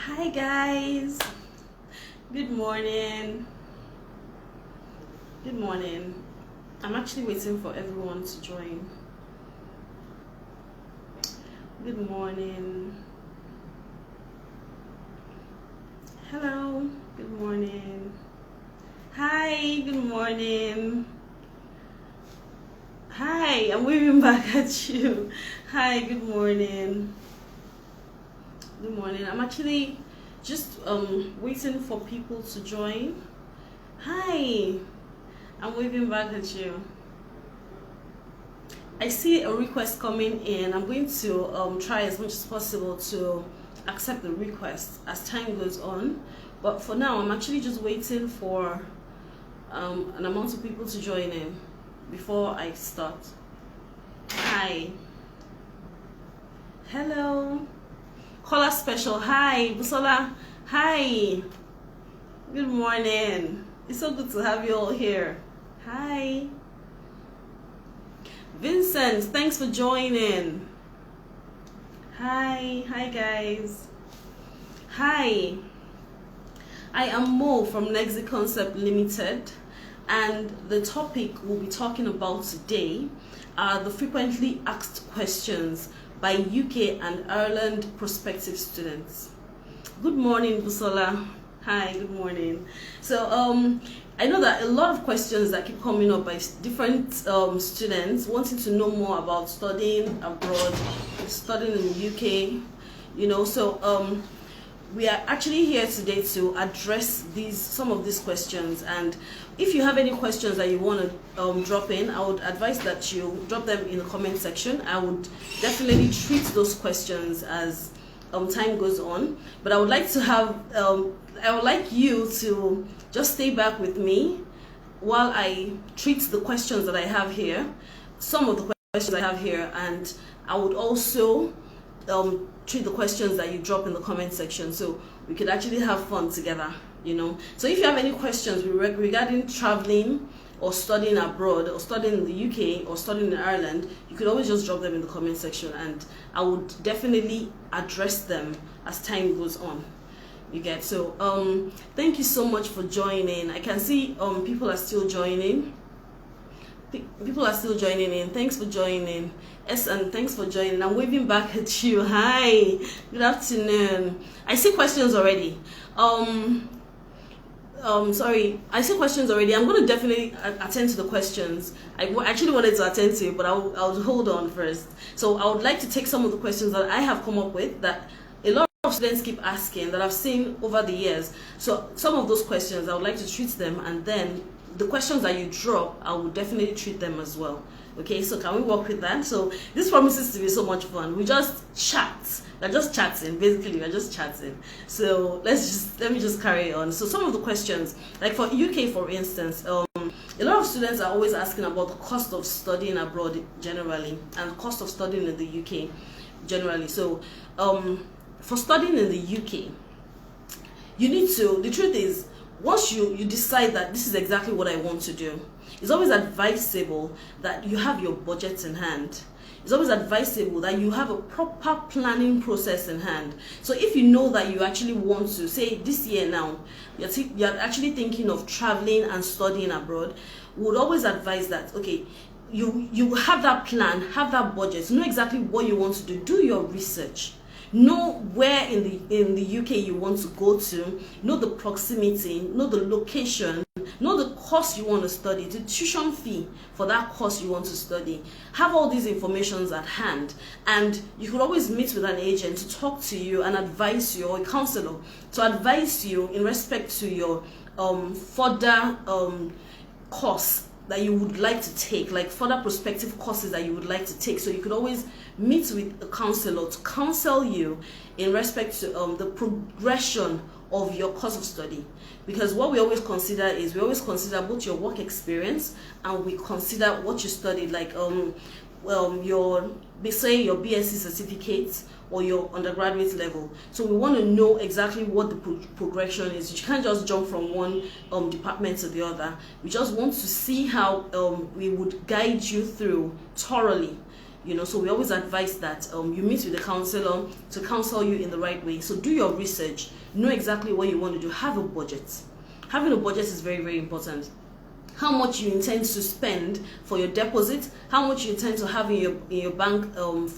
Hi guys, good morning. Good morning. I'm actually waiting for everyone to join. Good morning. Hello, good morning. Hi, good morning. Hi, I'm waving back at you. Hi, good morning. Good morning. I'm actually just waiting for people to join. Hi, I'm waving back at you. I see a request coming in. I'm going to try as much as possible to accept the request as time goes on. But for now, I'm actually just waiting for an amount of people to join in before I start. Hi. Hello. Caller special. Hi. Busola. Hi. Good morning. It's so good to have you all here. Hi. Vincent, thanks for joining. Hi guys. Hi, I am Mo from Nexi Concept Limited, and the topic we'll be talking about today are the frequently asked questions by UK and Ireland prospective students. Good morning, Busola. Hi, good morning. So I know that a lot of questions that keep coming up by different students wanting to know more about studying abroad, studying in the UK, so we are actually here today to address some of these questions. And if you have any questions that you want to drop in, I would advise that you drop them in the comment section. I would definitely treat those questions as time goes on, but I would like to have I would like you to just stay back with me while I treat the questions that I have here, some of the questions I have here, and I would also treat the questions that you drop in the comment section, so we could actually have fun together. So if you have any questions regarding traveling or studying abroad or studying in the UK or studying in Ireland, you could always just drop them in the comment section, and I would definitely address them as time goes on. You get? So thank you so much for joining. I can see people are still joining. People are still joining in. Thanks for joining. And thanks for joining. I'm waving back at you. Hi, good afternoon. I see questions already. Sorry, I see questions already. I'm going to definitely attend to the questions. I actually wanted to attend to it, but I'll hold on first. So I would like to take some of the questions that I have come up with that a lot of students keep asking, that I've seen over the years. So some of those questions, I would like to treat them, and then the questions that you drop, I will definitely treat them as well. Okay, so can we work with that? So this promises to be so much fun. We just chat. We're just chatting. Basically, we're just chatting. So let me just carry on. So some of the questions, like for UK, for instance, a lot of students are always asking about the cost of studying abroad generally, and the cost of studying in the UK generally. So for studying in the UK, you need to, the truth is, once you decide that this is exactly what I want to do, it's always advisable that you have your budget in hand. It's always advisable that you have a proper planning process in hand. So if you know that you actually want to, say this year now, you're actually thinking of traveling and studying abroad, we would always advise that, okay, you have that plan, have that budget, know exactly what you want to do your research. Know where in the UK you want to go to, know the proximity, know the location, know the course you want to study, the tuition fee for that course you want to study. Have all these informations at hand, and you could always meet with an agent to talk to you and advise you, or a counselor to advise you in respect to your further course that you would like to take, like further prospective courses that you would like to take. So you could always meet with a counselor to counsel you in respect to the progression of your course of study. Because what we always consider is, we always consider both your work experience, and we consider what you studied, like your BSc certificate or your undergraduate level. So we want to know exactly what the progression is. You can't just jump from one department to the other. We just want to see how we would guide you through thoroughly So we always advise that you meet with the counselor to counsel you in the right way. So do your research, know exactly what you want to do, have a budget. Having a budget is very, very important. How much you intend to spend for your deposit, how much you intend to have in your bank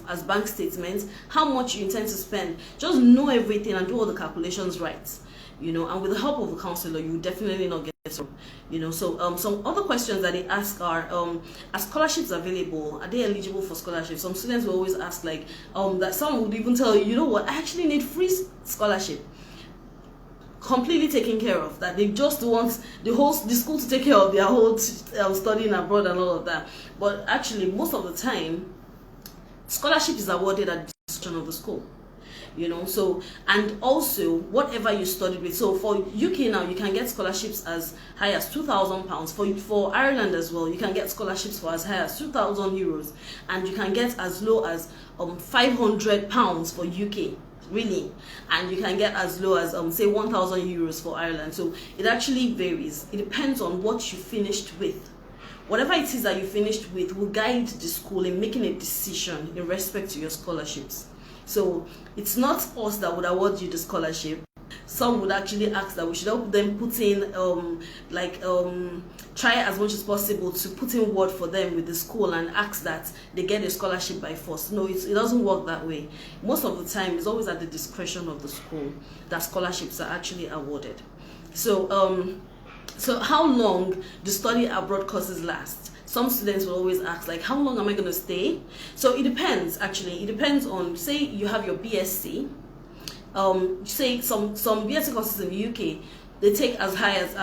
as bank statements, how much you intend to spend. Just know everything and do all the calculations right. And with the help of a counselor, you will definitely not get wrong. So some other questions that they ask are scholarships available? Are they eligible for scholarships? Some students will always ask that some would even tell you, what, I actually need free scholarship. Completely taken care of, that they just want the school to take care of their whole studying abroad and all of that. But actually, most of the time, scholarship is awarded at the discretion of the school. So, and also whatever you studied with. So for UK now, you can get scholarships as high as £2,000. For Ireland as well, you can get scholarships for as high as €2,000, and you can get as low as £500 for UK. Really, and you can get as low as say €1,000 for Ireland. So it actually varies. It depends on what you finished with. Whatever it is that you finished with will guide the school in making a decision in respect to your scholarships. So it's not us that would award you the scholarship. Some would actually ask that we should help them put in try as much as possible to put in word for them with the school and ask that they get a scholarship by force. No, it doesn't work that way. Most of the time, it's always at the discretion of the school that scholarships are actually awarded. So how long do study abroad courses last? Some students will always ask, how long am I going to stay? So it depends, actually. It depends on, say you have your BSc. Say some BSc courses in the UK, they take as high as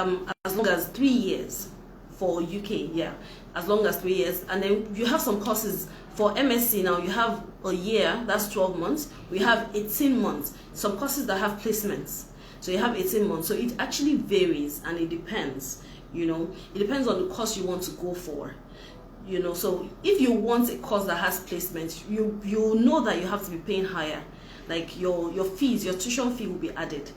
long as 3 years for UK, as long as 3 years. And then you have some courses for MSc now, you have a year, that's 12 months. We have 18 months. Some courses that have placements, so you have 18 months. So it actually varies and it depends. It depends on the course you want to go for. So if you want a course that has placements, you know that you have to be paying higher. Your fees, your tuition fee will be added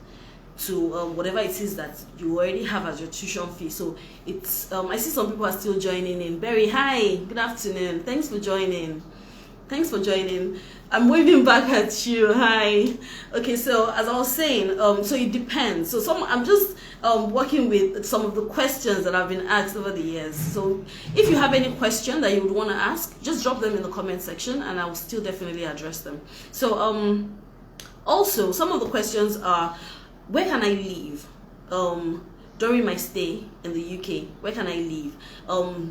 to whatever it is that you already have as your tuition fee. So it's I see some people are still joining in. Berry, hi, good afternoon. Thanks for joining. I'm waving back at you. Hi. Okay, so as I was saying, so it depends. So I'm just working with some of the questions that have been asked over the years. So if you have any question that you would want to ask, just drop them in the comment section and I will still definitely address them. So also some of the questions are, where can I live during my stay in the UK? Where can I live?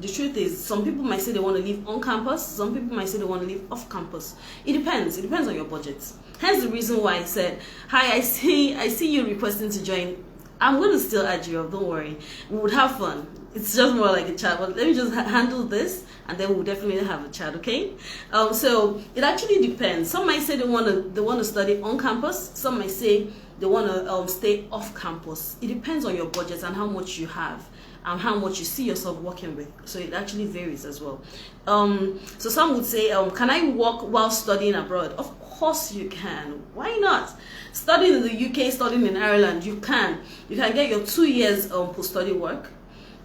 The truth is, some people might say they want to live on campus, some people might say they want to live off campus. It depends on your budget. Hence the reason why I said, hi, I see you requesting to join. I'm going to still add you up, don't worry. We would have fun. It's just more like a chat, but let me just handle this and then we'll definitely have a chat, okay? So it actually depends. Some might say they want to study on campus, some might say they want to stay off campus. It depends on your budget and how much you have and how much you see yourself working with. So it actually varies as well. So some would say, can I work while studying abroad? Of course you can. Why not? Studying in the UK, studying in Ireland, you can. You can get your 2 years post-study work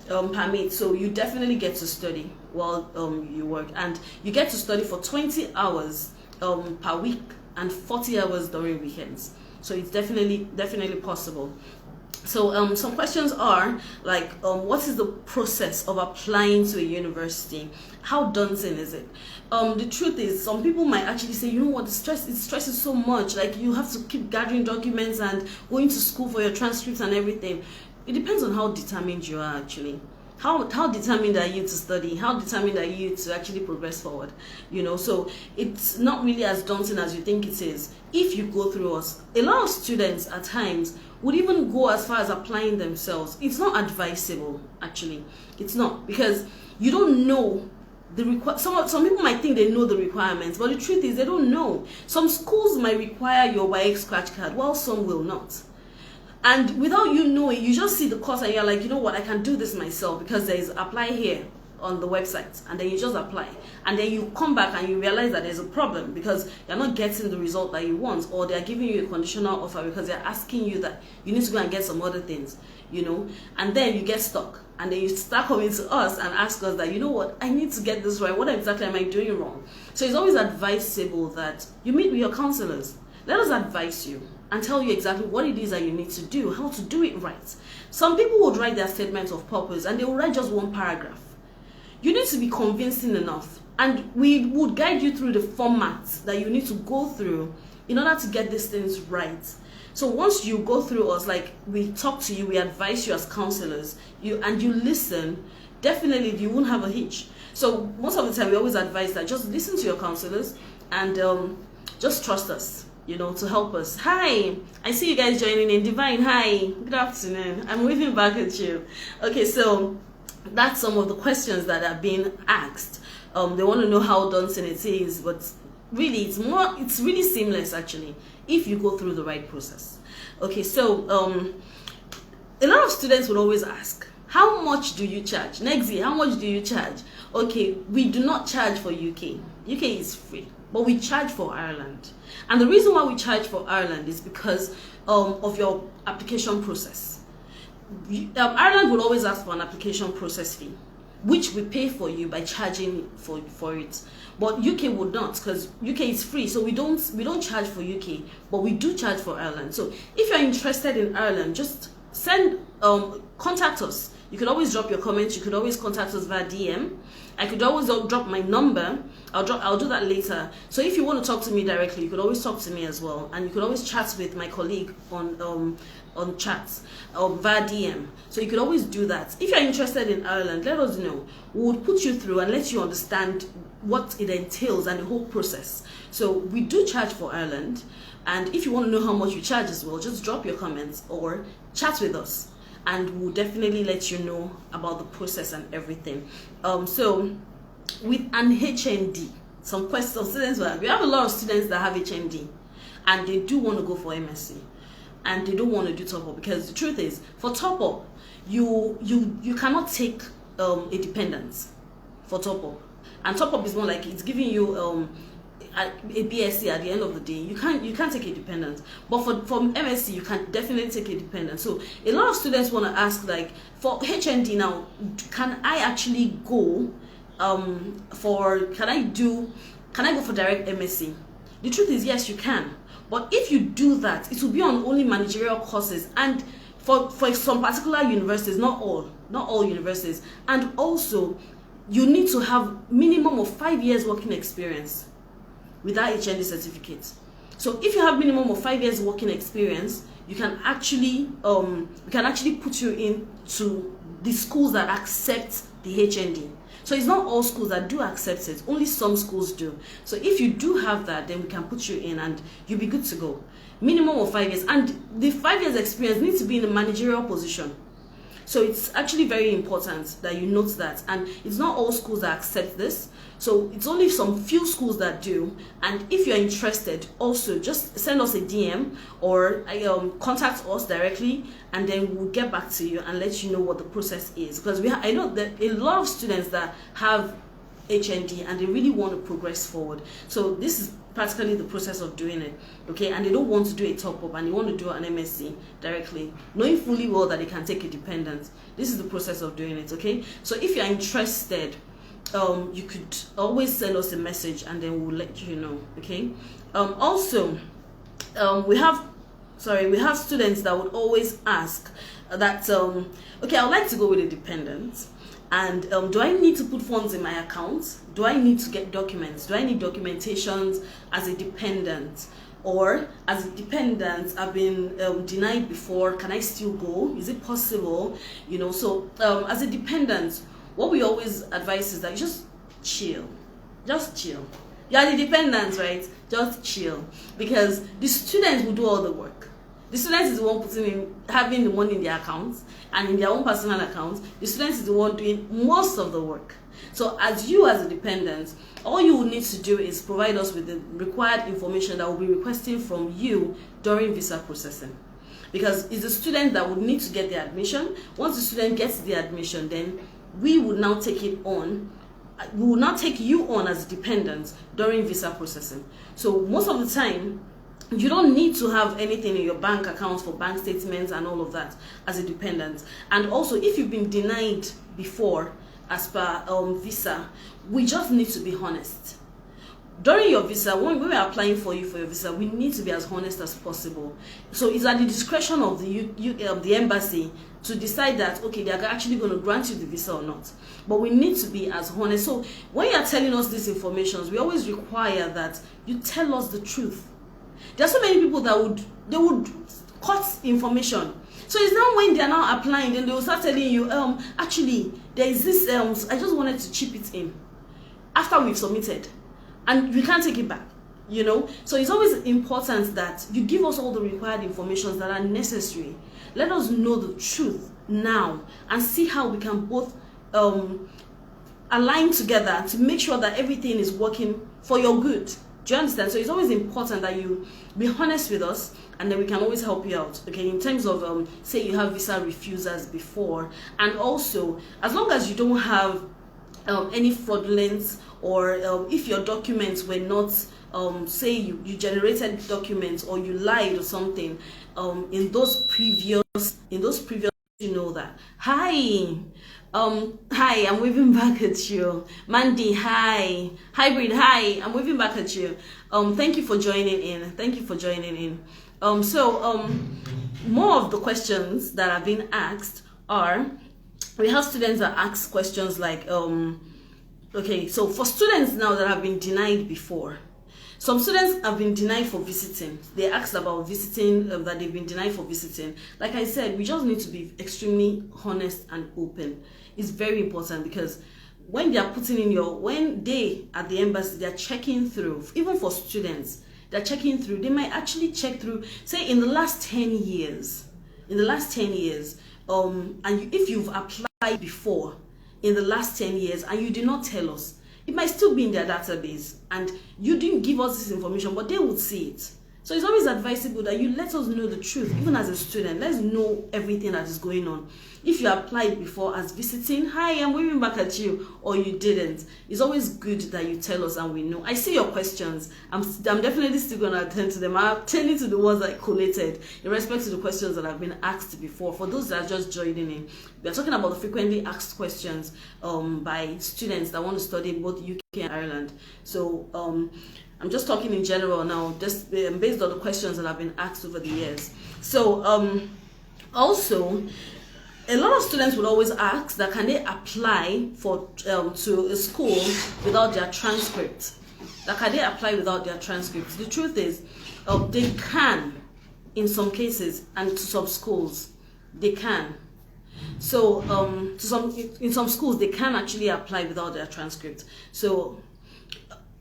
permit. So you definitely get to study while you work. And you get to study for 20 hours per week and 40 hours during weekends. So it's definitely possible. So some questions are what is the process of applying to a university? How daunting is it? The truth is, some people might actually say, you know what, it stresses so much. You have to keep gathering documents and going to school for your transcripts and everything. It depends on how determined you are actually. How determined are you to study? How determined are you to actually progress forward? So it's not really as daunting as you think it is if you go through us. A lot of students at times would even go as far as applying themselves. It's not advisable, actually. It's not, because you don't know the some people might think they know the requirements, but the truth is they don't know. Some schools might require your YX scratch card, while some will not. And without you knowing, you just see the course and you're like, you know what, I can do this myself because there is apply here. on the website, and then you just apply, and then you come back and you realize that there's a problem because you're not getting the result that you want, or they're giving you a conditional offer because they're asking you that you need to go and get some other things, you know, and then you get stuck, and then you start coming to us and ask us that, you know what, I need to get this right, what exactly am I doing wrong? So it's always advisable that you meet with your counselors. Let us advise you and tell you exactly what it is that you need to do, how to do it right. Some people would write their statement of purpose and they will write just one paragraph. You need to be convincing enough, and we would guide you through the format that you need to go through in order to get these things right. So once you go through us, like we talk to you, we advise you as counselors, you listen, definitely you won't have a hitch. So most of the time we always advise that just listen to your counselors and just trust us, you know, to help us. Hi, I see you guys joining in. Divine, hi, good afternoon. I'm waving back at you. Okay, so that's some of the questions that are being asked. They want to know how daunting it is, but really it's really seamless actually if you go through the right process. Okay, so a lot of students will always ask, how much do you charge? Nexi, how much do you charge? Okay, we do not charge for UK. UK is free, but we charge for Ireland. And the reason why we charge for Ireland is because of your application process. Ireland will always ask for an application process fee, which we pay for you by charging for it. But UK would not, because UK is free, so we don't charge for UK, but we do charge for Ireland. So if you're interested in Ireland, just contact us. You could always drop your comments. You could always contact us via DM. I could always drop my number. I'll do that later. So if you want to talk to me directly, you could always talk to me as well, and you could always chat with my colleague on chats via DM. So you could always do that. If you're interested in Ireland, let us know. We would put you through and let you understand what it entails and the whole process. So we do charge for Ireland, and if you want to know how much we charge as well, just drop your comments or chat with us, and we'll definitely let you know about the process and everything. So with an HND, some questions, students, we have a lot of students that have HND and they do want to go for MSc and they don't want to do top up, because the truth is, for top up, you cannot take a dependence for top up, and top up is more like it's giving you a BSc at the end of the day. You can't take a dependent, but for MSc you can definitely take a dependent. So a lot of students want to ask, like, for HND now, can I actually go can I go for direct MSc? The truth is, yes, you can, but if you do that, it will be on only managerial courses, and for some particular universities, not all universities, and also you need to have minimum of 5 years working experience with that HND certificate. So if you have minimum of 5 years working experience, you can actually put you into the schools that accept the HND. So it's not all schools that do accept it, only some schools do. So if you do have that, then we can put you in and you'll be good to go. Minimum of 5 years, and the 5 years experience needs to be in a managerial position. So it's actually very important that you note that, and it's not all schools that accept this. So it's only some few schools that do. And if you're interested, also just send us a DM or contact us directly, and then we'll get back to you and let you know what the process is. Because I know that a lot of students that have HND and they really want to progress forward. So this is practically the process of doing it, okay? And they don't want to do a top up and they want to do an MSc directly, knowing fully well that they can take a dependent. This is the process of doing it, okay? So if you're interested, you could always send us a message and then we'll let you know, okay? Also, we have students that would always ask that, okay, I would like to go with a dependent, and do I need to put funds in my account? Do I need to get documents? Do I need documentations as a dependent? Or as a dependent, I've been denied before, can I still go? Is it possible? You know, so as a dependent, what we always advise is that you just chill. Just chill. You are the dependent, right? Just chill. Because the students will do all the work. The student is the one having the money in their accounts and in their own personal accounts. The student is the one doing most of the work. So as a dependent, all you will need to do is provide us with the required information that we'll be requesting from you during visa processing. Because it's the student that would need to get the admission. Once the student gets the admission, then we would now take it on. We will not take you on as dependents during visa processing. So most of the time, you don't need to have anything in your bank account for bank statements and all of that as a dependent. And also, if you've been denied before as per visa, we just need to be honest. During your visa, when we are applying for you for your visa, we need to be as honest as possible. So it's at the discretion of the embassy to decide that, okay, they are actually going to grant you the visa or not. But we need to be as honest. So when you are telling us these informations, we always require that you tell us the truth. There are so many people that would cut information. So it's now when they are now applying, then they will start telling you, actually, there is this, I just wanted to chip it in after we've submitted. And we can't take it back, you know. So it's always important that you give us all the required information that are necessary. Let us know the truth now and see how we can both align together to make sure that everything is working for your good. Do you understand? So it's always important that you be honest with us, and then we can always help you out, okay, in terms of say you have visa refusers before, and also as long as you don't have any fraudulence, or if your documents were not say you generated documents or you lied or something in those previous, you know that. Hi, I'm waving back at you. Mandy, hi. Hybrid, hi, I'm waving back at you. Thank you for joining in. More of the questions that have been asked are, we have students that ask questions like, okay, so for students now that have been denied before, some students have been denied for visiting. They asked about visiting, that they've been denied for visiting. Like I said, we just need to be extremely honest and open. It's very important, because when they are putting in when they at the embassy, they're checking through, even for students, they're checking through, they might actually check through, say in the last 10 years, and if you've applied before in the last 10 years and you did not tell us, it might still be in their database and you didn't give us this information, but they would see it. So it's always advisable that you let us know the truth. Even as a student, let's know everything that is going on. If you applied before as visiting, hi, I'm waving back at you, or you didn't, it's always good that you tell us and we know. I see your questions. I'm definitely still going to attend to them. I'm attending to the ones I collated in respect to the questions that have been asked before. For those that are just joining in, we are talking about the frequently asked questions by students that want to study both UK and Ireland. So I'm just talking in general now, just based on the questions that have been asked over the years. So also, a lot of students would always ask that can they apply for to a school without their transcript? That can they apply without their transcripts? The truth is, they can in some cases, and to some schools they can. So in some schools they can actually apply without their transcript. So,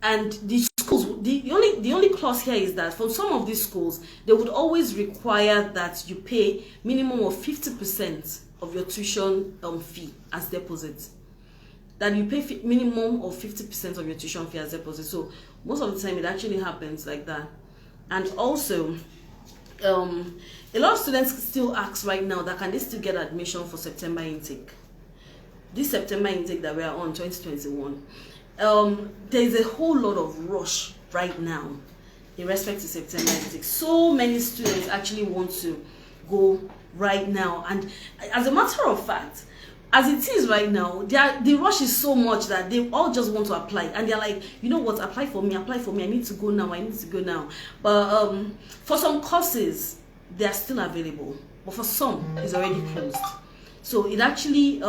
and the schools, the only clause here is that for some of these schools, they would always require that you pay minimum of 50% of your tuition fee as deposit. That you pay minimum of 50% of your tuition fee as deposit. So most of the time it actually happens like that. And also, a lot of students still ask right now that can they still get admission for September intake. This September intake that we are on, 2021. There's a whole lot of rush right now in respect to September intake. So many students actually want to go right now, and as a matter of fact, as it is right now, the rush is so much that they all just want to apply, and they're like, you know what, apply for me, I need to go now. But for some courses they are still available, but for some it's already closed. So it actually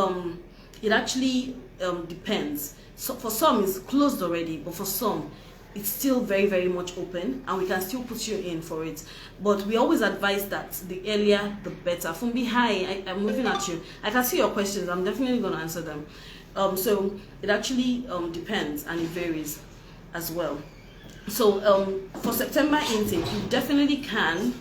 depends. So for some it's closed already, but for some it's still very, very much open, and we can still put you in for it. But we always advise that the earlier the better. Fumbi, hi, I'm moving at you. I can see your questions. I'm definitely going to answer them. So it actually depends, and it varies as well. So for September intake, you definitely can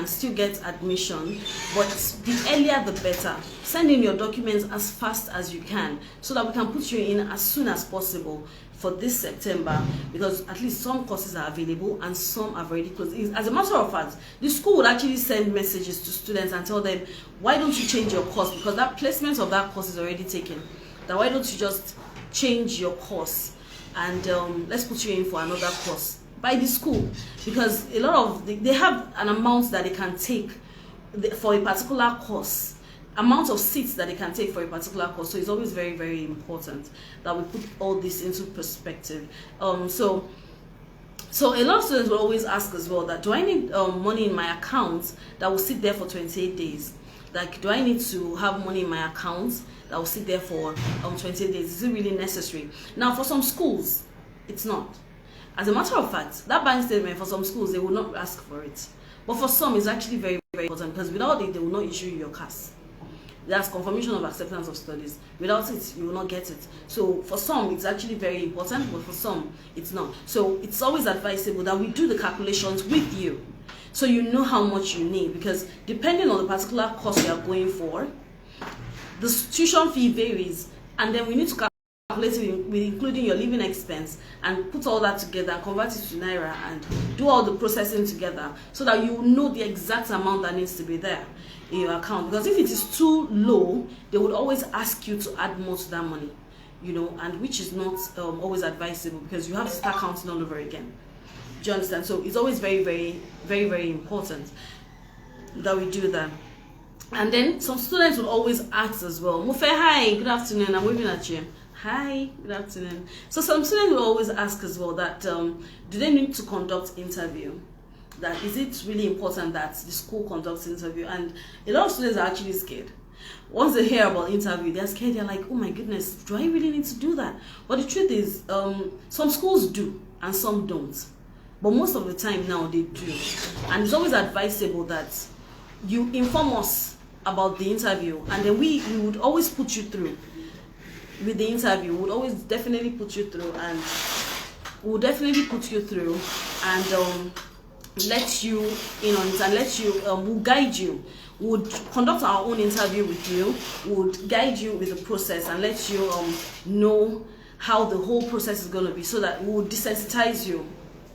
still get admission, but the earlier the better. Send in your documents as fast as you can so that we can put you in as soon as possible for this September, because at least some courses are available and some have already closed. As a matter of fact, the school would actually send messages to students and tell them, why don't you change your course, because that placement of that course is already taken. That why don't you just change your course and let's put you in for another course by the school, because a lot of they have an amount that they can take for a particular course, amount of seats that they can take for a particular course. So it's always very, very important that we put all this into perspective. So a lot of students will always ask as well that, do I need money in my account that will sit there for 28 days? Like, do I need to have money in my account that will sit there for 28 days? Is it really necessary? Now, for some schools, it's not. As a matter of fact, that bank statement, for some schools, they will not ask for it. But for some, it's actually very, very important, because without it, they will not issue you your CAS. That's confirmation of acceptance of studies. Without it, you will not get it. So for some, it's actually very important, but for some, it's not. So it's always advisable that we do the calculations with you, so you know how much you need, because depending on the particular course you are going for, the tuition fee varies, and then we need to calculate it with including your living expense and put all that together and convert it to Naira and do all the processing together, so that you know the exact amount that needs to be there in your account. Because if it is too low, they would always ask you to add more to that money, you know, and which is not always advisable, because you have to start counting all over again. Do you understand? So it's always very, very, very, very important that we do that. And then some students will always ask as well, Mufe, hi, good afternoon, I'm waving at you. Hi, good afternoon. So some students will always ask as well that, do they need to conduct interview? That is it really important that the school conducts interview? And a lot of students are actually scared. Once they hear about interview, they're scared. They're like, oh my goodness, do I really need to do that? But the truth is, some schools do and some don't. But most of the time now they do. And it's always advisable that you inform us about the interview, and then we would always put you through with the interview. We would always definitely put you through, and we'll definitely put you through and let you in on it, and let you, we'll guide you. We'll conduct our own interview with you. We'll guide you with the process and let you know how the whole process is going to be, so that we will desensitize you.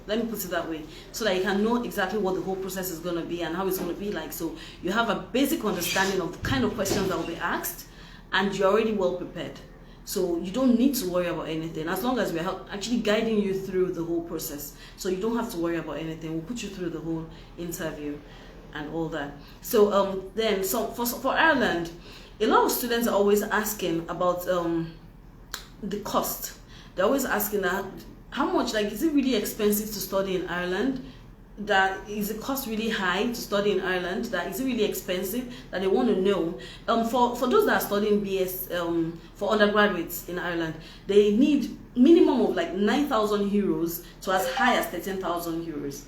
Let me put it that way, so that you can know exactly what the whole process is going to be and how it's going to be like. So you have a basic understanding of the kind of questions that will be asked, and you're already well prepared. So you don't need to worry about anything, as long as we're actually guiding you through the whole process. So you don't have to worry about anything. We'll put you through the whole interview and all that. So then, for Ireland, a lot of students are always asking about the cost. They're always asking that, how much, like, is it really expensive to study in Ireland? That is the cost really high to study in Ireland? That is it really expensive? That they want to know. For those that are studying BS for undergraduates in Ireland, they need minimum of like 9,000 euros to as high as 13,000 euros.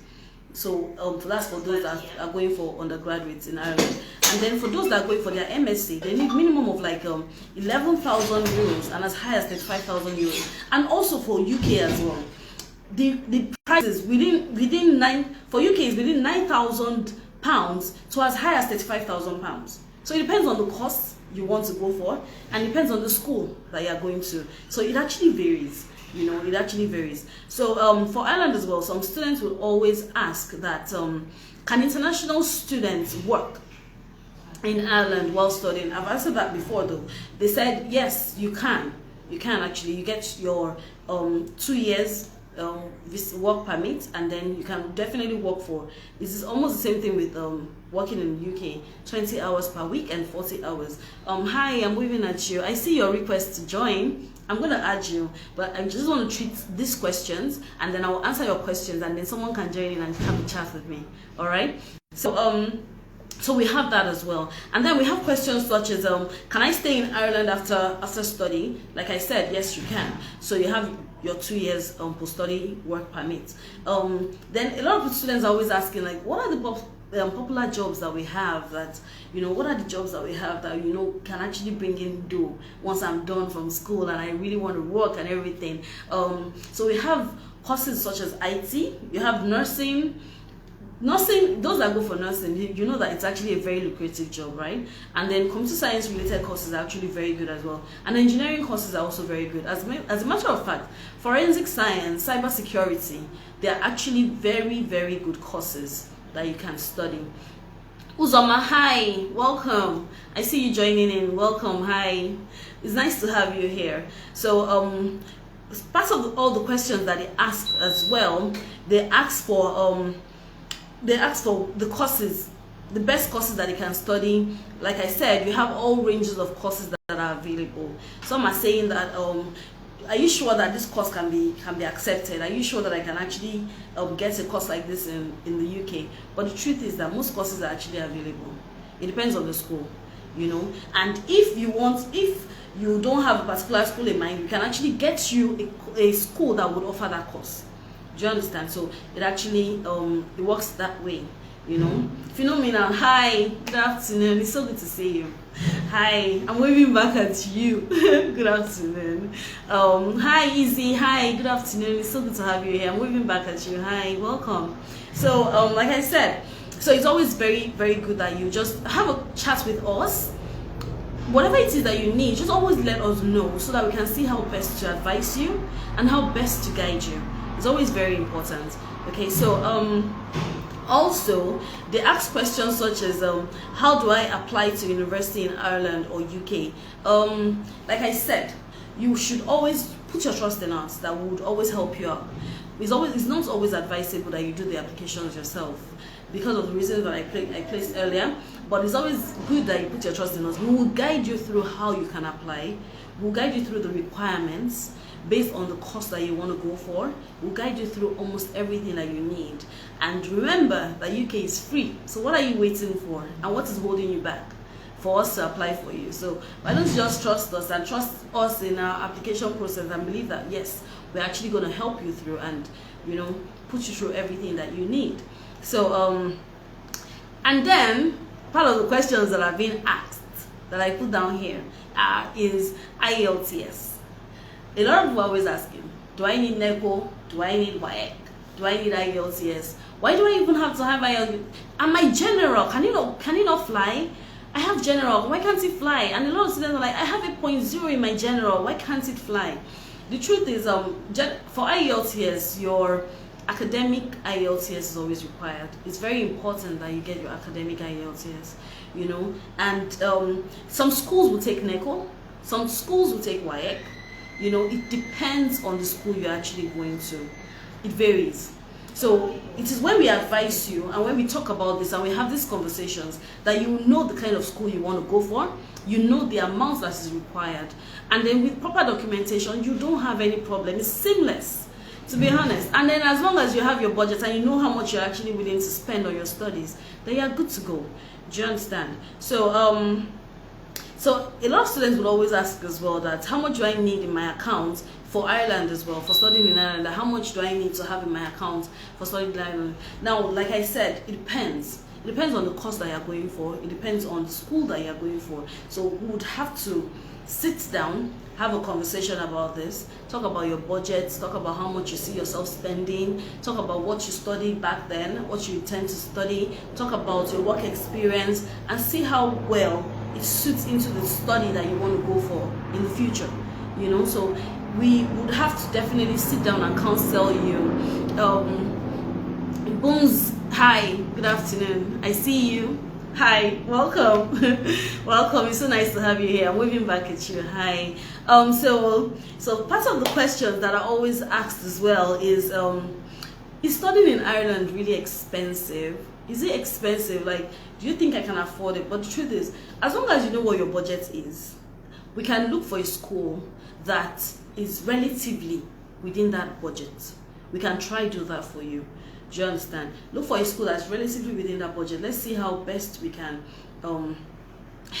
So that's for those that are going for undergraduates in Ireland. And then for those that are going for their MSc, they need minimum of like 11,000 euros and as high as 35,000 euros. And also for UK as well. The prices for UK is within £9,000 to as high as £35,000. So it depends on the cost you want to go for, and it depends on the school that you are going to. So it actually varies. You know, it actually varies. So for Ireland as well, some students will always ask that, can international students work in Ireland while studying? I've answered that before though. They said yes, you can. You can actually. You get your 2 years this work permit, and then you can definitely work for, this is almost the same thing with working in the UK, 20 hours per week and 40 hours. Hi, I'm waving at you. I see your request to join. I'm going to add you, but I just want to treat these questions, and then I will answer your questions, and then someone can join in and have a chat with me. All right? So we have that as well. And then we have questions such as, can I stay in Ireland after study? Like I said, yes, you can. So you have your 2 years post-study work permit. Then a lot of students are always asking, like, what are the popular jobs that we have that, you know, what are the jobs that we have that, you know, can actually bring in dough once I'm done from school and I really want to work and everything. So we have courses such as IT, you have nursing, nursing, those that go for nursing, you know that it's actually a very lucrative job, right? And then computer science related courses are actually very good as well, and engineering courses are also very good. As a matter of fact, forensic science, cyber security, they are actually very, very good courses that you can study. Uzoma, hi, welcome. I see you joining in. Welcome, hi. It's nice to have you here. So part of all the questions that they asked as well, they asked for the courses, the best courses that they can study. Like I said, you have all ranges of courses that are available. Some are saying that are you sure that this course can be accepted? Are you sure that I can actually get a course like this in the UK? But the truth is that most courses are actually available. It depends on the school, you know. And if you don't have a particular school in mind, we can actually get you a school that would offer that course. Do you understand? So it actually it works that way, you know. Phenomenal. Hi, good afternoon. It's so good to see you. Hi, I'm waving back at you. Good afternoon. Hi, Easy. Hi, good afternoon. It's so good to have you here. I'm waving back at you. Hi, welcome. So like I said, so it's always very, very good that you just have a chat with us. Whatever it is that you need, just always let us know so that we can see how best to advise you and how best to guide you. It's always very important. Okay, so also they ask questions such as how do I apply to university in Ireland or UK? Like I said, you should always put your trust in us, that we would always help you out. It's not always advisable that you do the applications yourself because of the reasons that I placed earlier, but it's always good that you put your trust in us. We will guide you through how you can apply. We'll guide you through the requirements based on the course that you want to go for. We'll guide you through almost everything that you need. And remember that UK is free. So what are you waiting for? And what is holding you back for us to apply for you? So why don't you just trust us and trust us in our application process and believe that yes, we're actually going to help you through and, you know, put you through everything that you need. So and then part of the questions that are being asked that I put down here is IELTS. A lot of people are always asking, do I need NECO? Do I need WAEC? Do I need IELTS? Why do I even have to have IELTS? And my general, can you not fly? I have general, why can't it fly? And a lot of students are like, I have a 0.0 in my general, why can't it fly? The truth is, for IELTS, your academic IELTS is always required. It's very important that you get your academic IELTS, you know. And some schools will take NECO, some schools will take WAEC. You know, it depends on the school you're actually going to. It varies. So it is when we advise you and when we talk about this and we have these conversations that you know the kind of school you want to go for, you know the amount that is required. And then with proper documentation, you don't have any problem. It's seamless, to be honest. And then as long as you have your budget and you know how much you're actually willing to spend on your studies, then you're good to go. Do you understand? So, so a lot of students will always ask as well that how much do I need in my account for Ireland as well, for studying in Ireland? How much do I need to have in my account for studying in Ireland? Now, like I said, it depends. It depends on the course that you're going for. It depends on the school that you're going for. So we would have to sit down, have a conversation about this, talk about your budget, talk about how much you see yourself spending, talk about what you studied back then, what you intend to study, talk about your work experience, and see how well it suits into the study that you want to go for in the future, you know. So we would have to definitely sit down and counsel you. Booms, hi, good afternoon. I see you. Hi, welcome. Welcome. It's so nice to have you here. I'm waving back at you. Hi. So part of the questions that are always asked as well is studying in Ireland really expensive? Is it expensive? Like, do you think I can afford it? But the truth is, as long as you know what your budget is, we can look for a school that is relatively within that budget. We can try do that for you. Do you understand? Look for a school that's relatively within that budget. Let's see how best we can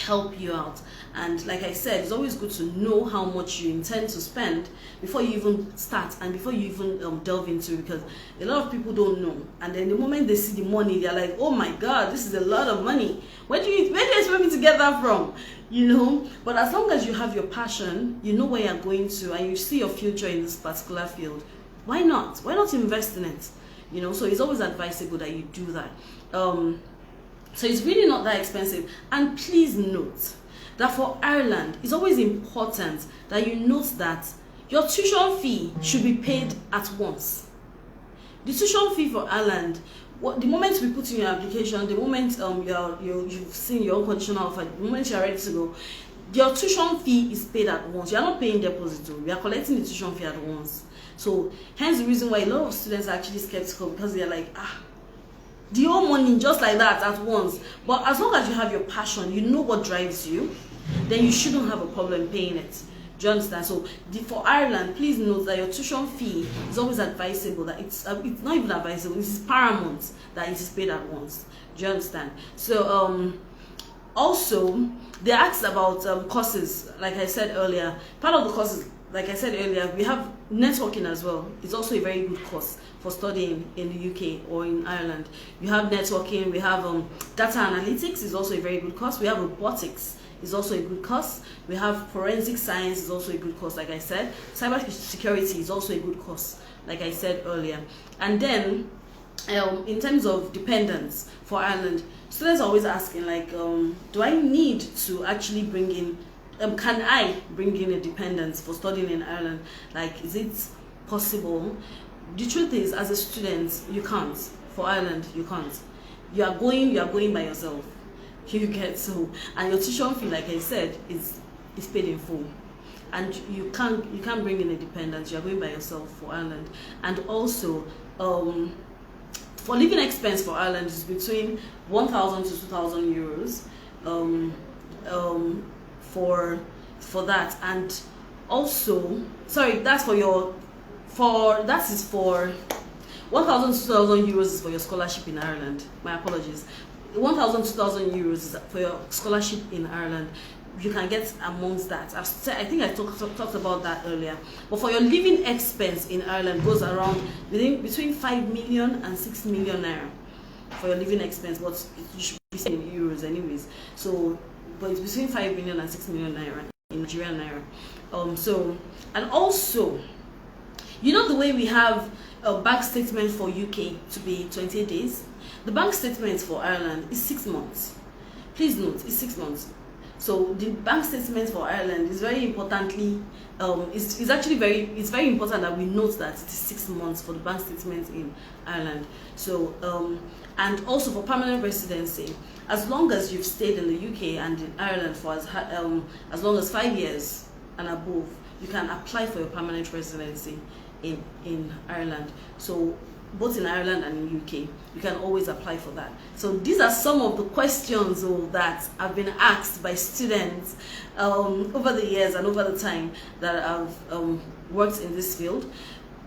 help you out. And like I said, it's always good to know how much you intend to spend before you even start and before you even delve into it, because a lot of people don't know, and then the moment they see the money, they're like, oh my god, this is a lot of money. Where do you expect me to get that from? You know. But as long as you have your passion, you know where you're going to, and you see your future in this particular field, why not invest in it? you know, so it's always advisable that you do that. So it's really not that expensive. And please note that for Ireland, it's always important that you note that your tuition fee should be paid at once. The tuition fee for Ireland, the moment we put in your application, the moment you've seen your unconditional offer, the moment you're ready to go, your tuition fee is paid at once. You're not paying deposit, we are collecting the tuition fee at once. So hence the reason why a lot of students are actually skeptical, because they're like, the whole money just like that at once. But as long as you have your passion, you know what drives you, then you shouldn't have a problem paying it. Do you understand? So for Ireland, please note that your tuition fee is always advisable, that it's not even advisable, it's paramount that it is paid at once. Do you understand? So also they asked about courses. Like I said earlier, part of the courses, like I said earlier, we have networking as well. It's also a very good course for studying in the UK or in Ireland. You have networking, we have data analytics is also a very good course. We have robotics is also a good course. We have forensic science is also a good course, like I said. Cyber security is also a good course, like I said earlier. And then in terms of dependence for Ireland, students are always asking, like, do I need to actually bring in, can I bring in a dependence for studying in Ireland? Like, is it possible? The truth is, as a student, you can't. For Ireland, you can't. You are going by yourself. You get so, and your tuition fee, like I said, is paid in full, and you can't bring in a dependent. You are going by yourself for Ireland. And also, for living expense for Ireland is between 1,000 to 2,000 euros. For that, and also, sorry, that's for 1,000 to 2,000 euros is for your scholarship in Ireland. My apologies. 1,000 to 2,000 euros is for your scholarship in Ireland. You can get amongst that. I think I talked about that earlier. But for your living expense in Ireland goes around between 5 million and 6 million naira for your living expense, but you should be saying in euros anyways. So, but it's between 5 million and 6 million naira in Nigerian naira. So, and also, you know the way we have a bank statement for UK to be 28 days? The bank statement for Ireland is 6 months. Please note, it's 6 months. So the bank statement for Ireland is very importantly, it's very important that we note that it is 6 months for the bank statement in Ireland. So and also for permanent residency, as long as you've stayed in the UK and in Ireland for as long as 5 years and above, you can apply for your permanent residency in Ireland. So both in Ireland and in UK, you can always apply for that. So these are some of the questions that have been asked by students over the years and over the time that I've worked in this field.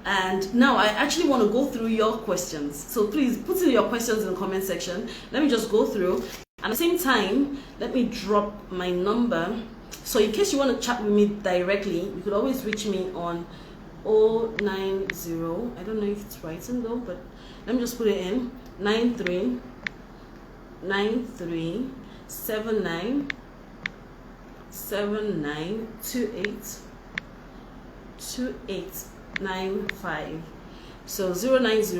And now I actually want to go through your questions. So please put in your questions in the comment section. Let me just go through. And at the same time, let me drop my number. So in case you want to chat with me directly, you could always reach me on 090, I don't know if it's writing though, but let me just put it in, 93 79 2895. So 090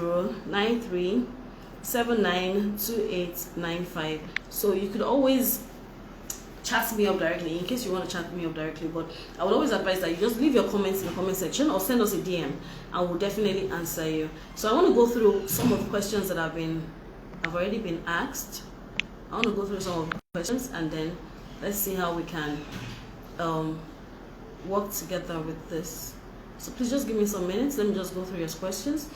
792895. So you could always chat me up directly in case you want to chat me up directly, but I would always advise that you just leave your comments in the comment section or send us a DM and we'll definitely answer you. So I want to go through some of the questions that have already been asked. I want to go through some of the questions and then let's see how we can work together with this. So please just give me some minutes. Let me just go through your questions.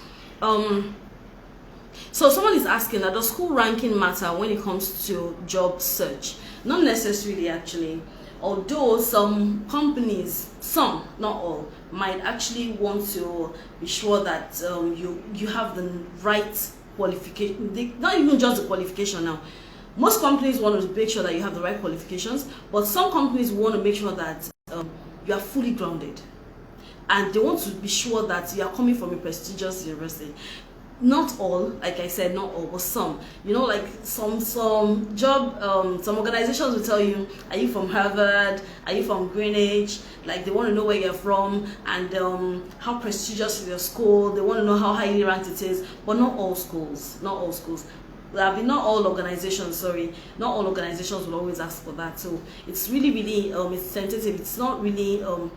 So someone is asking that does school ranking matter when it comes to job search? Not necessarily, actually. Although some companies, some, not all, might actually want to be sure that you have the right qualification. Not even just the qualification now. Most companies want to make sure that you have the right qualifications, but some companies want to make sure that you are fully grounded. And they want to be sure that you are coming from a prestigious university. not all, like I said, not all, but some. You know, like some some organizations will tell you, are you from Harvard? Are you from Greenwich? Like they want to know where you're from and how prestigious is your school. They want to know how highly ranked it is, but not all schools. Not all schools. Not all organizations. Sorry, not all organizations will always ask for that. So it's really, it's tentative. It's not really a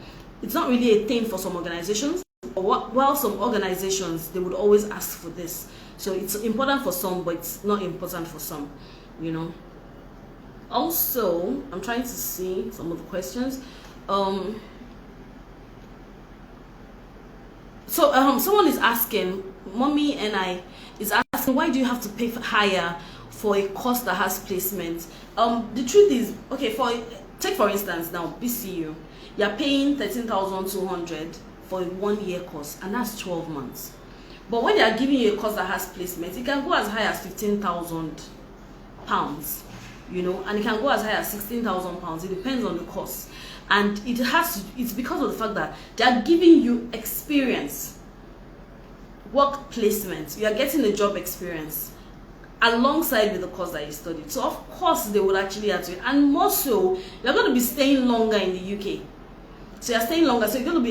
thing for some organizations. While some organizations, they would always ask for this. So it's important for some, but it's not important for some, you know. Also, I'm trying to see some of the questions. Someone is asking, Mommy and I is asking, why do you have to pay higher for a course that has placement? The truth is, okay, take for instance now, BCU, you're paying 13,200 for a 1-year course, and that's 12 months. But when they are giving you a course that has placement, it can go as high as £15,000, you know, and it can go as high as £16,000. It depends on the course, and it's because of the fact that they are giving you experience, work placement. You are getting a job experience alongside with the course that you studied. So of course they will actually add to it, and more so, you're going to be staying longer in the UK. So you're staying longer, so it's going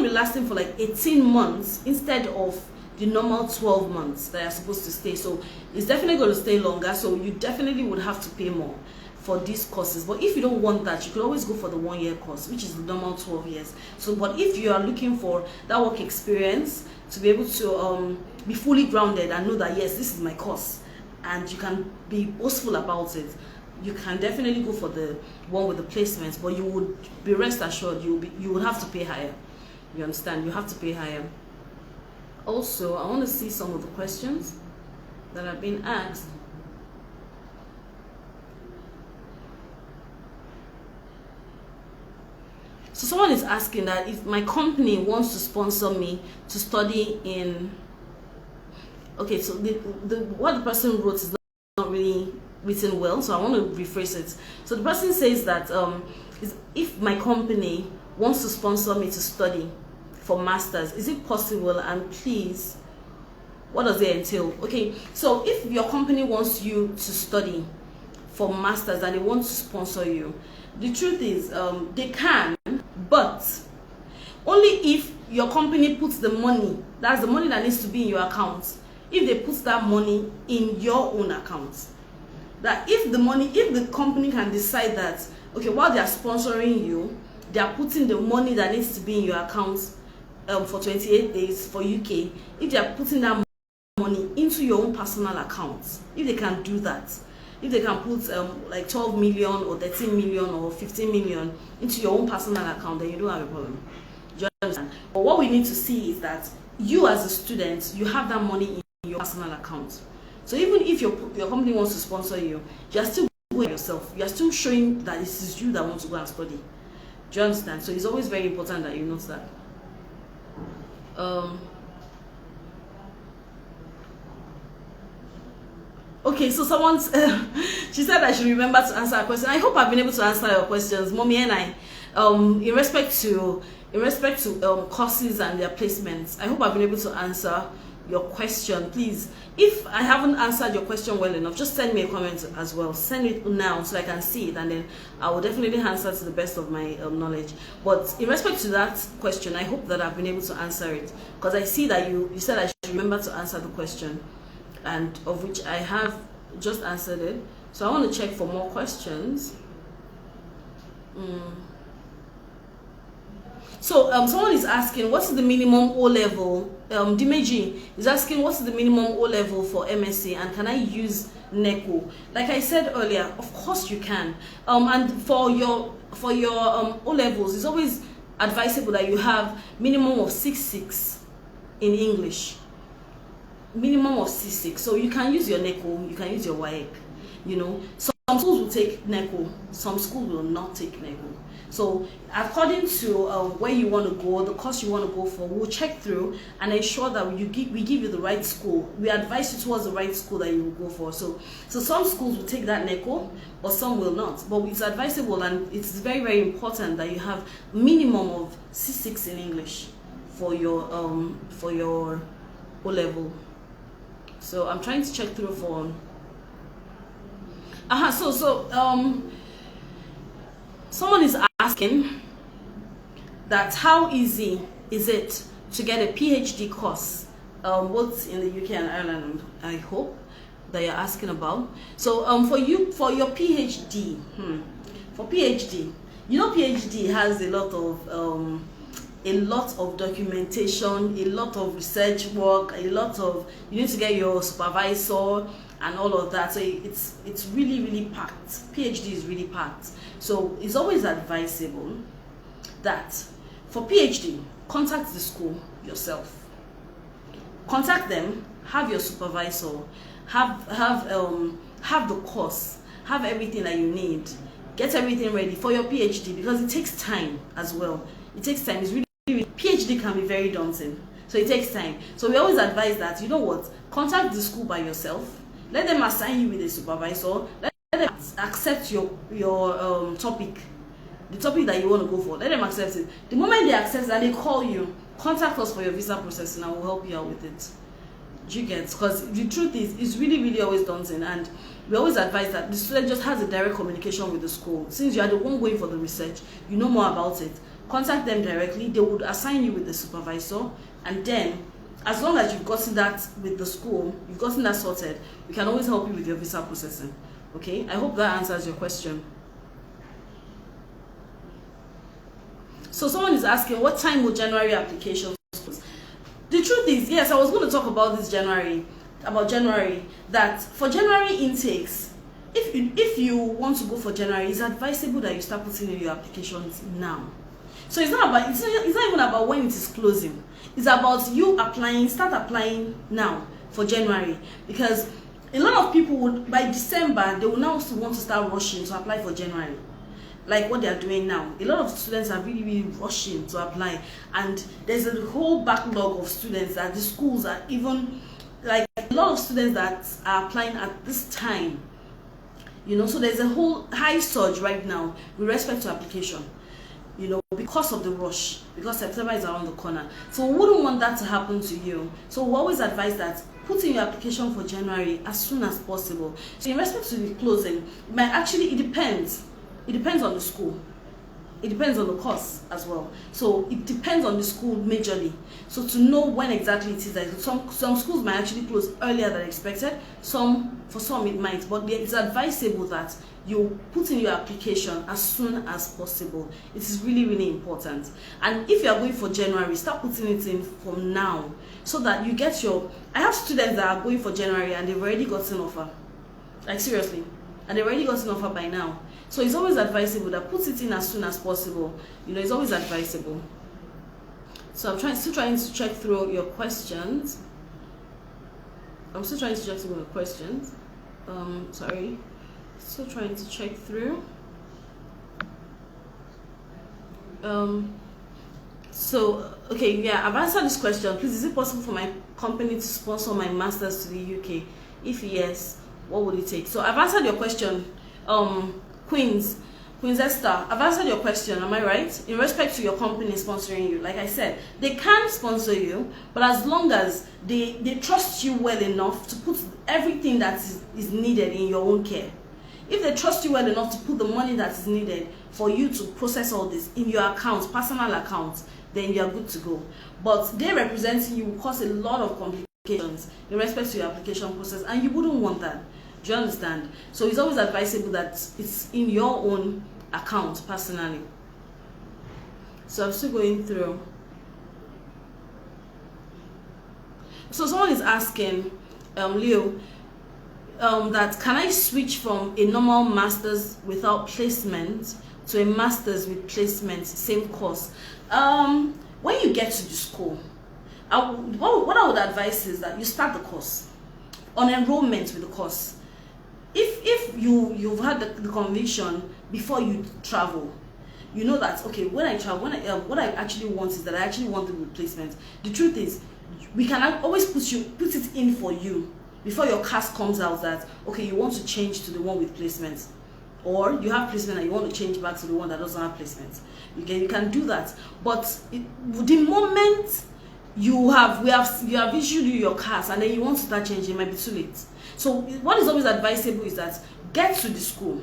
to be lasting for like 18 months instead of the normal 12 months that you're supposed to stay. So it's definitely going to stay longer, so you definitely would have to pay more for these courses. But if you don't want that, you could always go for the 1-year course, which is the normal 12 years. So but if you are looking for that work experience to be able to be fully grounded and know that yes, this is my course, and you can be boastful about it, you can definitely go for the one with the placements, but you would be rest assured you would have to pay higher. You understand? You have to pay higher. Also, I want to see some of the questions that have been asked. So someone is asking that if my company wants to sponsor me to study in, okay, so what the person wrote is not really written well, so I want to rephrase it. So the person says that if my company wants to sponsor me to study for masters, is it possible, and please, what does it entail? Okay, so if your company wants you to study for masters and they want to sponsor you, the truth is they can, but only if your company puts the money, that's the money that needs to be in your account, if they put that money in your own account. That if the company can decide that, okay, while they are sponsoring you, they are putting the money that needs to be in your account for 28 days for UK, if they are putting that money into your own personal account, if they can do that, if they can put like 12 million or 13 million or 15 million into your own personal account, then you don't have a problem. Do you understand? But what we need to see is that you as a student, you have that money in your personal account. So even if your company wants to sponsor you, you're still going yourself. You're still showing that this is you that want to go and study. Do you understand? So it's always very important that you note that. Okay, so someone's she said I should remember to answer a question. I hope I've been able to answer your questions, Mommy and I. In respect to courses and their placements, I hope I've been able to answer your question. Please, if I haven't answered your question well enough, just send me a comment as well. Send it now so I can see it, and then I will definitely answer to the best of my knowledge. But in respect to that question, I hope that I've been able to answer it, because I see that you said I should remember to answer the question, and of which I have just answered it. So I want to check for more questions. So someone is asking, what is the minimum O-level? Dimeji is asking, what's the minimum O-level for MSc, and can I use NECO? Like I said earlier, of course you can. And for your O-levels, it's always advisable that you have minimum of 6.6 in English. Minimum of 6.6. So you can use your NECO, you can use your WAEC. You know, some schools will take NECO, some schools will not take NECO. So according to where you want to go, the course you want to go for, we'll check through and ensure that we give you the right school. We advise you towards the right school that you will go for. So some schools will take that NECO, but some will not. But it's advisable, and it's very, very important that you have minimum of C6 in English for your O-level. So I'm trying to check through for. Someone is asking that how easy is it to get a PhD course, both in the UK and Ireland, I hope that you're asking about. So for your PhD, for PhD, you know, PhD has a lot of documentation, a lot of research work, you need to get your supervisor and all of that. So it's really packed. PhD is really packed. So it's always advisable that for PhD, contact the school yourself. Contact them, have your supervisor, have the course, have everything that you need. Get everything ready for your PhD, because it takes time as well. It takes time. It's really PhD can be very daunting, so it takes time. So we always advise that, you know what, contact the school by yourself. Let them assign you with a supervisor. Let them accept your topic, the topic that you want to go for. Let them accept it. The moment they accept it and they call you, contact us for your visa processing and we'll help you out with it. Do you get? Because the truth is, it's really always daunting, and we always advise that the student just has a direct communication with the school. Since you are the one going for the research, you know more about it. Contact them directly. They would assign you with the supervisor, and then as long as you've gotten that with the school, you've gotten that sorted, we can always help you with your visa processing. Okay, I hope that answers your question. So someone is asking, what time will January applications close? The truth is, yes, I was going to talk about this January, that for January intakes, if you want to go for January, it's advisable that you start putting in your applications now. So it's not even about when it is closing. It's about you applying. Start applying now for January, because a lot of people would, by December, they will now want to start rushing to apply for January, like what they are doing now. A lot of students are really rushing to apply, and there's a whole backlog of students that the schools are even, like, a lot of students that are applying at this time, you know. So there's a whole high surge right now with respect to application, you know, because of the rush, because September is around the corner. So we wouldn't want that to happen to you. So we always advise that put in your application for January as soon as possible. So in respect to the closing, it depends. It depends on the school. It depends on the course as well. So it depends on the school majorly. So to know when exactly it is, that some schools might actually close earlier than expected. For some it might, but it's advisable that you put in your application as soon as possible. It is really important. And if you are going for January, start putting it in from now, so that you get your. I have students that are going for January and they've already gotten an offer. Like, seriously, and they've already gotten an offer by now. So it's always advisable that put it in as soon as possible. You know, it's always advisable. So I'm still trying to check through your questions. Sorry. Still trying to check through. Okay, yeah, I've answered this question. Please, is it possible for my company to sponsor my master's to the UK? If yes, what would it take? So I've answered your question. Queens Esther, I've answered your question, am I right? In respect to your company sponsoring you, like I said, they can sponsor you, but as long as they trust you well enough to put everything that is needed in your own care. If they trust you well enough to put the money that is needed for you to process all this in your account, personal account, then you are good to go. But they representing you will cause a lot of complications in respect to your application process, and you wouldn't want that. Do you understand? So it's always advisable that it's in your own account personally. So I'm still going through. So someone is asking, Leo, that can I switch from a normal master's without placement to a master's with placement, same course? When you get to the school, what I would advise is that you start the course on enrollment with the course. If you've had the conviction before you travel, you know that, okay, when I travel, what I actually want is that I actually want the replacement. The truth is, we can always put it in for you before your cast comes out, that okay, you want to change to the one with placement, or you have placement and you want to change back to the one that doesn't have placement. You can do that. But the moment you have issued you your CAS and then you want to start changing, it might be too late. So what is always advisable is that get to the school.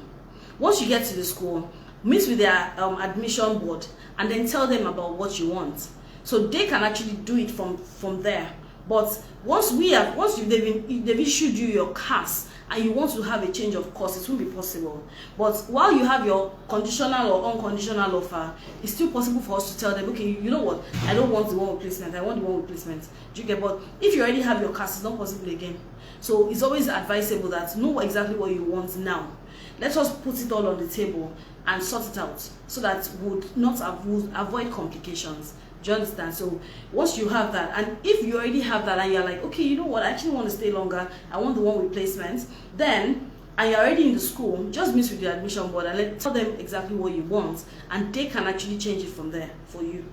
Once you get to the school, meet with their admission board and then tell them about what you want, so they can actually do it from there. But once they've issued you your CAS and you want to have a change of course, it won't be possible. But while you have your conditional or unconditional offer, it's still possible for us to tell them, okay, you know what, I don't want the one with placement, I want the one with placement. Do you get? But if you already have your CAS, it's not possible again. So it's always advisable that know exactly what you want now. Let us put it all on the table and sort it out so that would avoid complications. Do you understand? So once you have that, and if you already have that and you're like, okay, you know what, I actually want to stay longer, I want the one with placement, then, and you're already in the school, just meet with the admission board and tell them exactly what you want, and they can actually change it from there for you.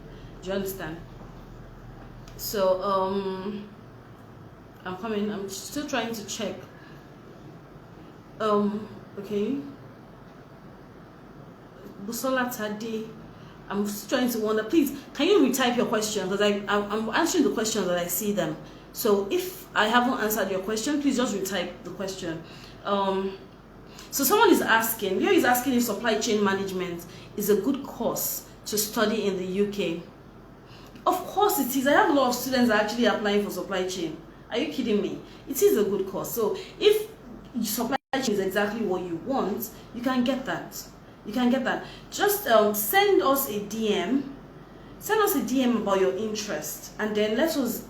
Do you understand? So I'm still trying to check. Okay, Busola Tade, I'm still trying to wonder, please, can you retype your question? Because I'm answering the questions that I see them. So if I haven't answered your question, please just retype the question. So someone is asking, Leo is asking if supply chain management is a good course to study in the UK. Of course it is. I have a lot of students actually applying for supply chain. Are you kidding me? It is a good course. So if supply chain is exactly what you want, you can get that. You can get that. Just send us a DM. Send us a DM about your interest, and then let us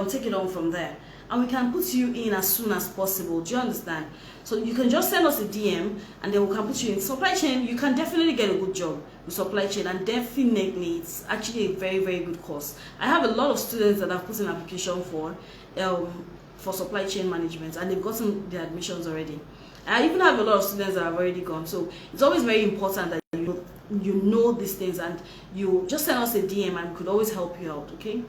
take it on from there. And we can put you in as soon as possible. Do you understand? So you can just send us a DM, and then we can put you in supply chain. You can definitely get a good job with supply chain, and definitely it's actually a very, very good course. I have a lot of students that have put in application for supply chain management, and they've gotten their admissions already. I even have a lot of students that have already gone. So it's always very important that you know these things, and you just send us a DM and we could always help you out, okay?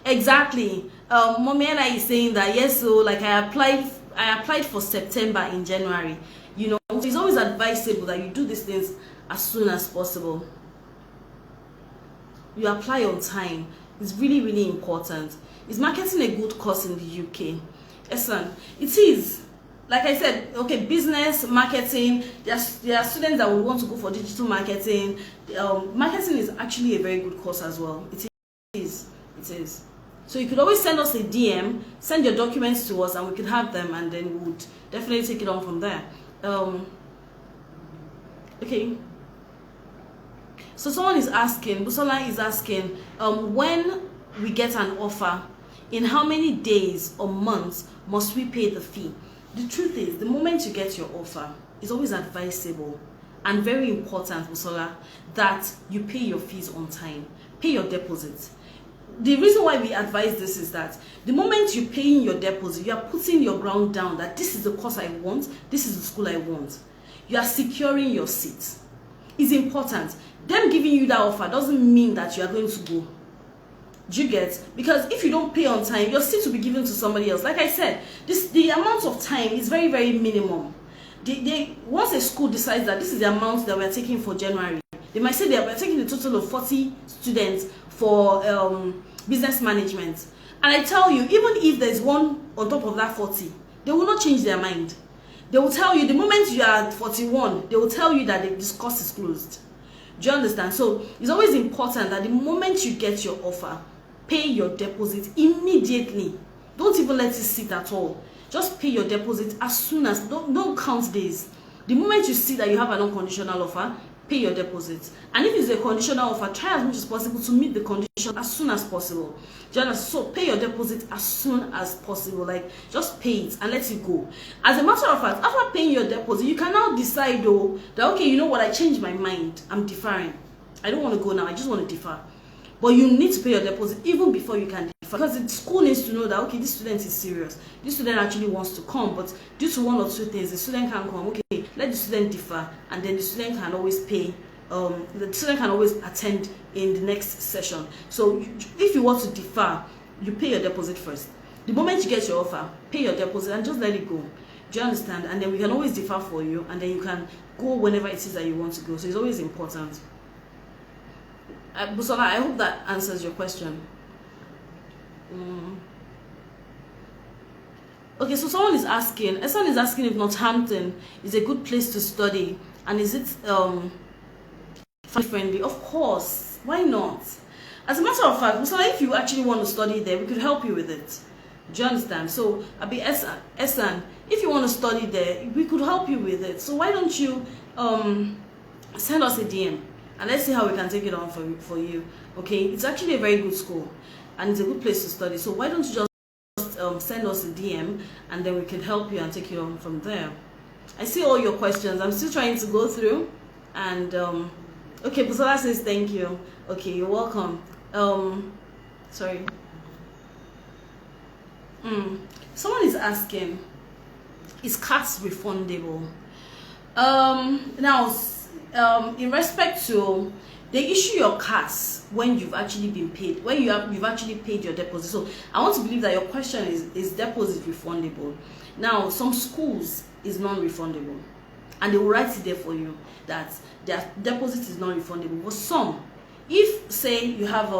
Exactly. Momiana is saying that yes, so like I applied for September in January. You know, so it's always advisable that you do these things as soon as possible. You apply on time. It's really, really important. Is marketing a good course in the UK? Yes, sir. It is. Like I said, okay, business, marketing, there are students that will want to go for digital marketing. Marketing is actually a very good course as well. It is. It is. So you could always send us a DM, send your documents to us, and we could have them, and then we would definitely take it on from there. Okay. So someone is asking, Busola is asking, when we get an offer, in how many days or months must we pay the fee? The truth is, the moment you get your offer, it's always advisable and very important, Busola, that you pay your fees on time, pay your deposit. The reason why we advise this is that the moment you pay in your deposit, you are putting your ground down that this is the course I want, this is the school I want. You are securing your seat. It's important. Them giving you that offer doesn't mean that you are going to go. Do you get? Because if you don't pay on time, your seat will be given to somebody else. Like I said, the amount of time is very, very minimum. Once a school decides that this is the amount that we're taking for January, they might say we're taking a total of 40 students for business management. And I tell you, even if there's one on top of that 40, they will not change their mind. They will tell you, the moment you are at 41, they will tell you that this course is closed. Do you understand? So it's always important that the moment you get your offer, pay your deposit immediately. Don't even let it sit at all. Just pay your deposit as soon as, don't count days. The moment you see that you have an unconditional offer, pay your deposit. And if it's a conditional offer, try as much as possible to meet the condition as soon as possible. So pay your deposit as soon as possible. Like, just pay it and let it go. As a matter of fact, after paying your deposit, you can now decide though that, okay, you know what, I changed my mind, I'm deferring. I don't want to go now, I just want to defer. But you need to pay your deposit even before you can defer, because the school needs to know that, okay, this student is serious. This student actually wants to come, but due to one or two things, the student can't come. Okay, let the student defer, and then the student can always pay. The student can always attend in the next session. So if you want to defer, you pay your deposit first. The moment you get your offer, pay your deposit and just let it go. Do you understand? And then we can always defer for you, and then you can go whenever it is that you want to go. So it's always important. Busola, I hope that answers your question. Okay, so someone is asking if Northampton is a good place to study, and is it family friendly? Of course, why not? As a matter of fact, Busola, if you actually want to study there, we could help you with it. Do you understand? So, Abi Esan, if you want to study there, we could help you with it. So why don't you send us a DM and let's see how we can take it on for you. Okay, it's actually a very good school and it's a good place to study. So why don't you just send us a DM and then we can help you and take you on from there. I see all your questions. I'm still trying to go through and okay, Busola says thank you. Okay, you're welcome. Sorry. Someone is asking, is CAS refundable? Now, in respect to, they issue your CAS when you've actually been paid, when you've actually paid your deposit. So I want to believe that your question is deposit refundable. Now, some schools is non-refundable, and they will write it there for you that their deposit is non-refundable. But some, if say you have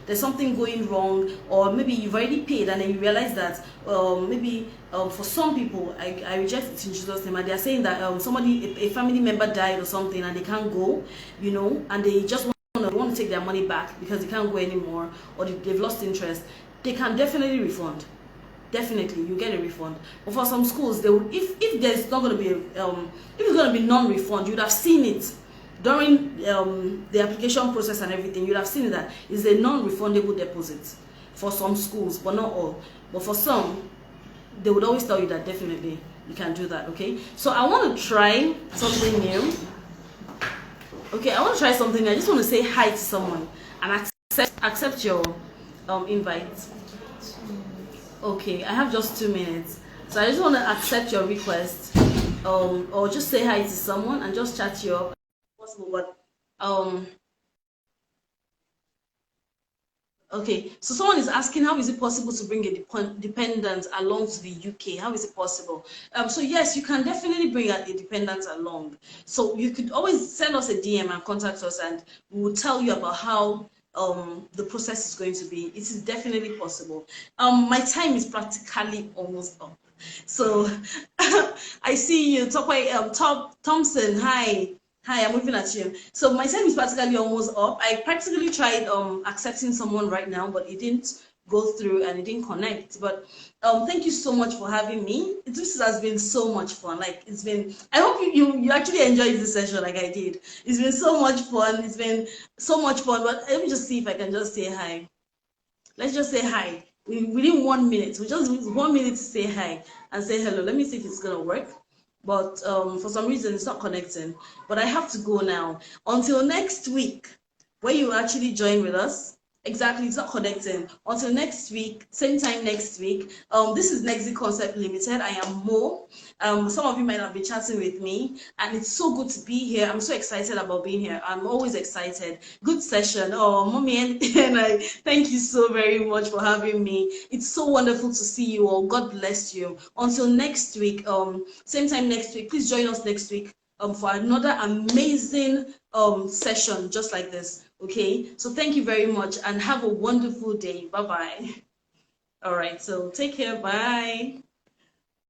there's something going wrong, or maybe you've already paid and then you realize that maybe for some people, I reject it in Jesus' name, and they're saying that a family member died or something and they can't go, you know, and they just want to take their money back because they can't go anymore, or they've lost interest, they can definitely refund. Definitely you get a refund. But for some schools, they will, if there's not going to be if it's going to be non-refund, you'd have seen it during the application process and everything. You'd have seen that it's a non-refundable deposit for some schools, but not all. But for some, they would always tell you that definitely you can do that. Okay, so I want to try something new. Okay, I want to try something new. I just want to say hi to someone and accept your invite. Okay, I have just 2 minutes, so I just want to accept your request, or just say hi to someone and just chat you up. Possible, but okay. So someone is asking, how is it possible to bring a dependent along to the UK? How is it possible? So yes, you can definitely bring a dependent along. So you could always send us a DM and contact us, and we will tell you about how the process is going to be. It is definitely possible. My time is practically almost up. So I see you, Thompson. Hi. Hi, I'm waving at you. So my time is practically almost up. I practically tried accepting someone right now, but it didn't go through and it didn't connect. But thank you so much for having me. This has been so much fun. Like, it's been, I hope you actually enjoyed this session like I did. It's been so much fun. It's been so much fun. But let me just see if I can just say hi. Let's just say hi. Within 1 minute, we just need 1 minute to say hi and say hello. Let me see if it's gonna work. But for some reason it's not connecting. But I have to go now. Until next week, where you actually join with us. Exactly, it's not connecting. Until next week, same time next week. This is Nexi Concept Limited. I am Mo. Some of you might have been chatting with me, and it's so good to be here. I'm so excited about being here. I'm always excited. Good session. Oh, mommy, and I thank you so very much for having me. It's so wonderful to see you all. God bless you. Until next week, same time next week. Please join us next week for another amazing session just like this. Okay, so thank you very much and have a wonderful day. Bye bye. All right, so take care. Bye.